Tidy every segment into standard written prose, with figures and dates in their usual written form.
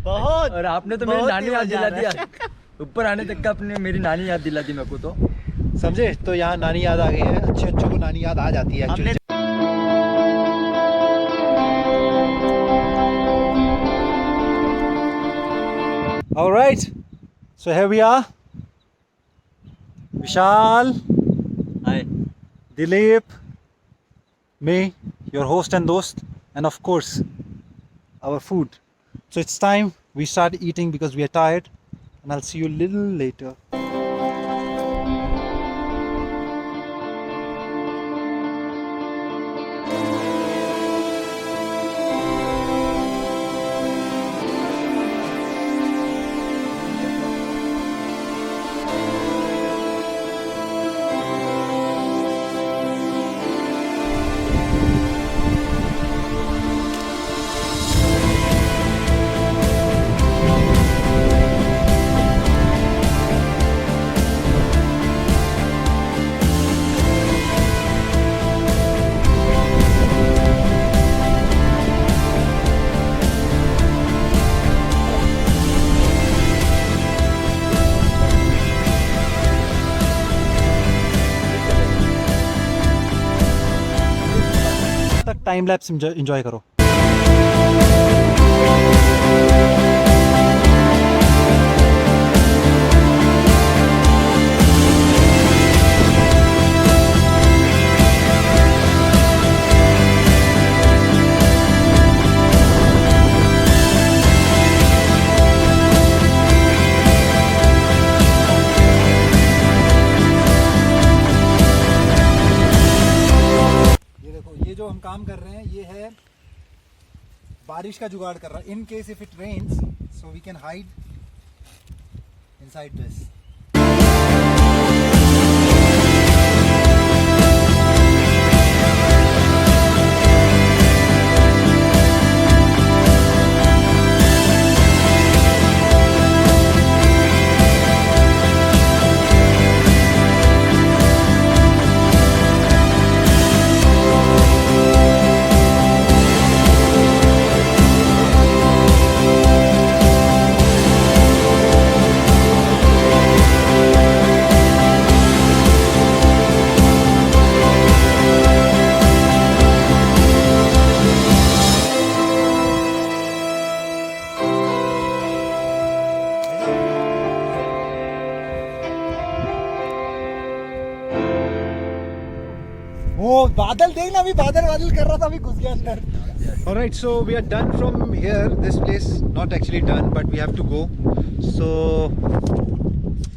बहुत। और आपने तो मेरी नानी याद दिला दिया। ऊपर आने तक का अपने मेरी नानी याद दिला दी मेरे को तो। समझे? तो यहाँ नानी याद आ गई है। अच्छे को नानी याद आ जाती है actually. Alright, so here we are. Vishal, hi. Dilip, me, your host and dost, and of course, our food. So it's time we start eating because we are tired, and I'll see you a little later. Time lapse enjoy करो। जो हम काम कर रहे हैं ये है बारिश का जुगाड़ कर रहा है। In case if it rains so we can hide inside this. वो बादल देखना, अभी बादल कर रहा था, अभी घुस गया अंदर। Alright, so we are done from here. This place not actually done, but we have to go. So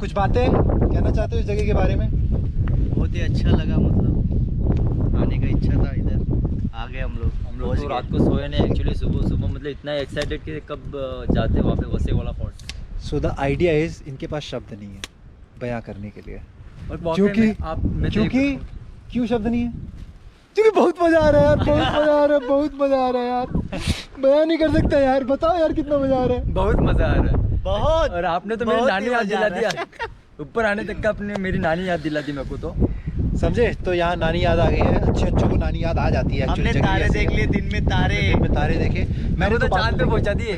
कुछ बातें कहना चाहते हो इस जगह के बारे में? बहुत ही अच्छा लगा, मतलब आने का इच्छा था, इधर आ गए हम लोग तो रात को सोए नहीं एक्चुअली। सुबह मतलब इतना एक्साइटेड कि कब जाते वहाँ पे वसे वाला fort. So the idea is इनके पास शब्द नहीं है बयां करने के लिए। और क्योंकि क्यों शब्द नहीं है? क्योंकि बहुत मजा आ रहा है यार, बहुत मजा आ रहा है, बहुत मजा आ रहा है यार। बयां नहीं कर सकता यार, बताओ यार कितना मजा आ रहा है। बहुत मजा आ रहा है बहुत। और आपने तो मेरी नानी याद दिला दिया। ऊपर आने तक का अपने मेरी नानी याद दिला दी मेरे को तो। समझे? तो यहाँ नानी याद आ गई है। अच्छे को नानी याद आ जाती है। हमने तारे देख लिए, दिन में तारे देखे। मैंने तो चांद पे पहुंचा दिए।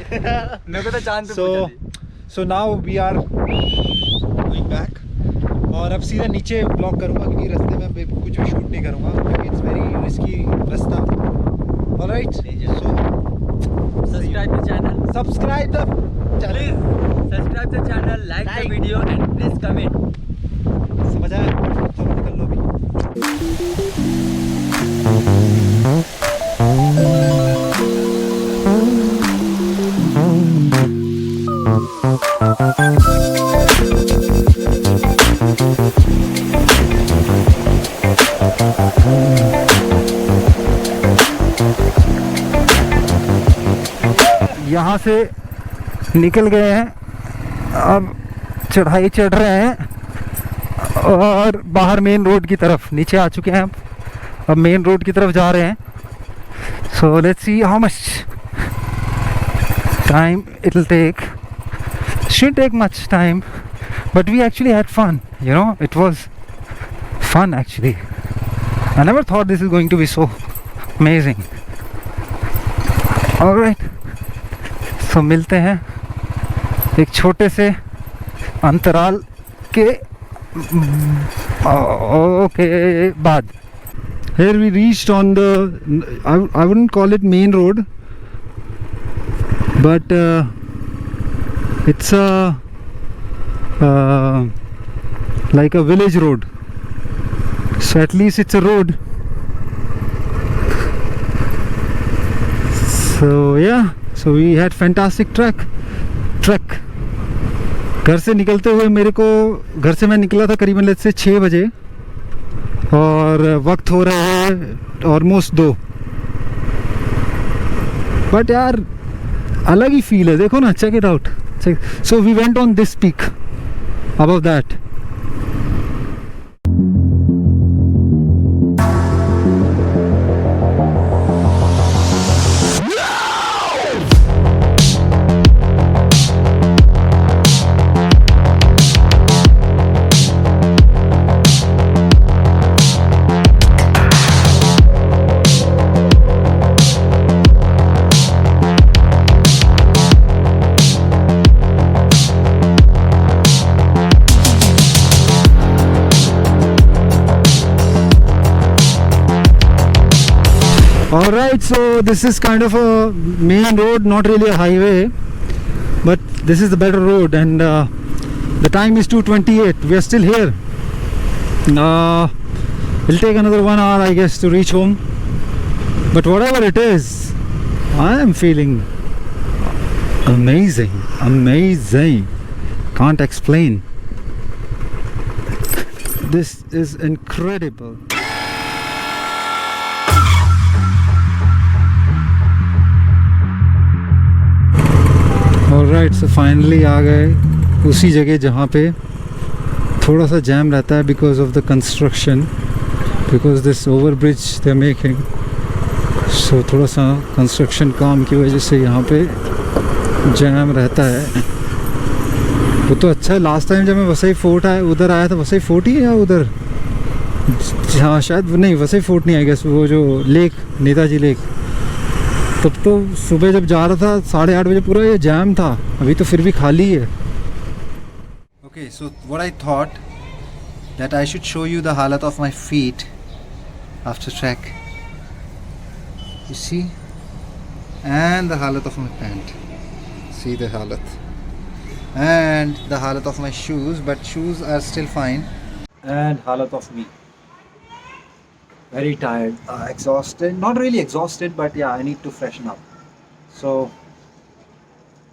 मेरे को तो चांद पे पहुंचा दिए। So now we are going back. और अब सीधा नीचे ब्लॉक करूँगा क्योंकि रास्ते में मैं कुछ भी शूट नहीं करूँगा क्योंकि इट्स वेरी रिस्की रास्ता। Alright, so subscribe the channel, subscribe the please subscribe the channel, like the video and please comment. समझ आया? चलो निकल लो अभी। यहाँ से निकल गए हैं, अब चढ़ाई चढ़ रहे हैं और बाहर मेन रोड की तरफ नीचे आ चुके हैं। अब मेन रोड की तरफ जा रहे हैं। So let's see how much time it will take. Shouldn't take much time, but we actually had fun, you know, it was fun actually. I never thought this is going to be so amazing. Alright, so मिलते हैं एक छोटे से अंतराल के okay बाद Here we reached on the, I wouldn't call it main road, but it's a like a village road. So at least it's a road. So yeah, so we had fantastic trek. घर से निकलते हुए मेरे को, घर से मैं निकला था करीबन लेट से 6 बजे और वक्त हो रहा है ऑलमोस्ट 2. बट यार अलग ही फील है, देखो ना, check it out. So we went on this peak above that. Alright, so this is kind of a main road, not really a highway, but this is the better road, and the time is 2:28. We are still here. It'll take another 1 hour, I guess, to reach home, but whatever it is, I am feeling amazing. Can't explain. This is incredible. Alright, so finally आ गए उसी जगह जहाँ पे थोड़ा सा jam रहता है because of the construction, because this over bridge they making. So थोड़ा सा कंस्ट्रक्शन काम की वजह से यहाँ पे जैम रहता है. वो तो अच्छा है, लास्ट टाइम जब मैं वसई फोर्ट उधर आया था, वसई फोर्ट ही है या उधर, हाँ शायद नहीं, वसई फोर्ट नहीं, आई गेस वो जो लेक, नेताजी लेक, तब तो सुबह जब जा रहा था 8:30 बजे पूरा ये जैम था. अभी तो फिर भी खाली है. Okay, so what I thought that I should show you the halat of my feet after trek. You see, and the halat of my pant. See the halat, and the halat of my shoes, but shoes are still fine. And halat of me. Very tired, Exhausted. Not really exhausted, but yeah, I need to freshen up. so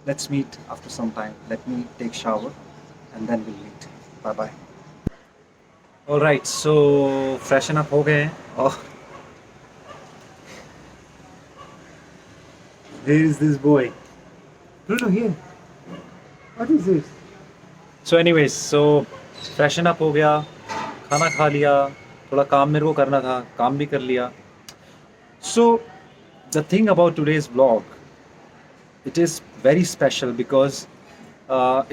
let's meet after some time. Let me take shower and then we'll meet. Bye bye. Alright, so freshen up हो गए हैं. Oh, here is this boy. No, here. What is this? So anyways, so freshen up हो गया, खाना खा लिया, थोड़ा काम मेरे को करना था, काम भी कर लिया. So the thing about today's vlog, it is very special because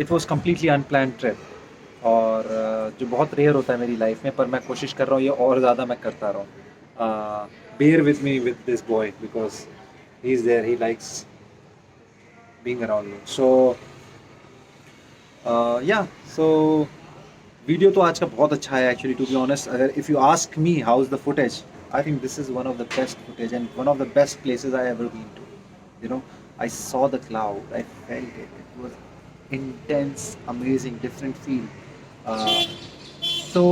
it was completely unplanned trip. और जो बहुत रेयर होता है मेरी लाइफ में, पर मैं कोशिश कर रहा हूँ ये और ज़्यादा मैं करता रहा हूँ. Bear with me with this boy because he is there, he likes being around me. So yeah, so video तो आज का बहुत अच्छा है एक्चुअली, टू बी ऑनेस्ट. अगर if you ask me how is the footage, I think this is one of the best footage and one of the best places I ever been to. You know, I saw the cloud, I felt it, it was intense, amazing, different feel. तो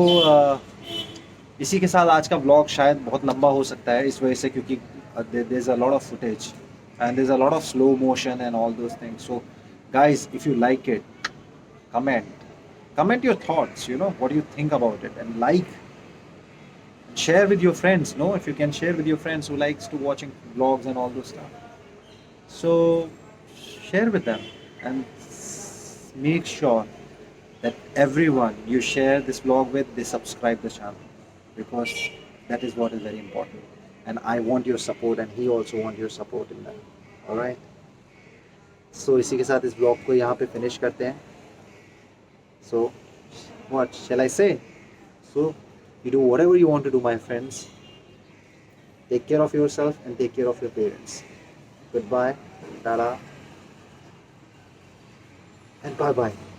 इसी के साथ आज का vlog शायद बहुत लंबा हो सकता है इस वजह से, क्योंकि there is a lot of footage and there's a lot of slow motion and all those things. So guys, if you like it, comment your thoughts, you know, what do you think about it, and like, share with your friends, no, if you can share with your friends who likes to watching vlogs and all those stuff. So share with them and make sure that everyone you share this vlog with, they subscribe the channel, because that is what is very important. And I want your support, and he also want your support in that. All right. So इसी के साथ इस vlog को यहाँ पे finish करते हैं. So what shall I say? So you do whatever you want to do, my friends. Take care of yourself and take care of your parents. Goodbye. Tada. and bye bye.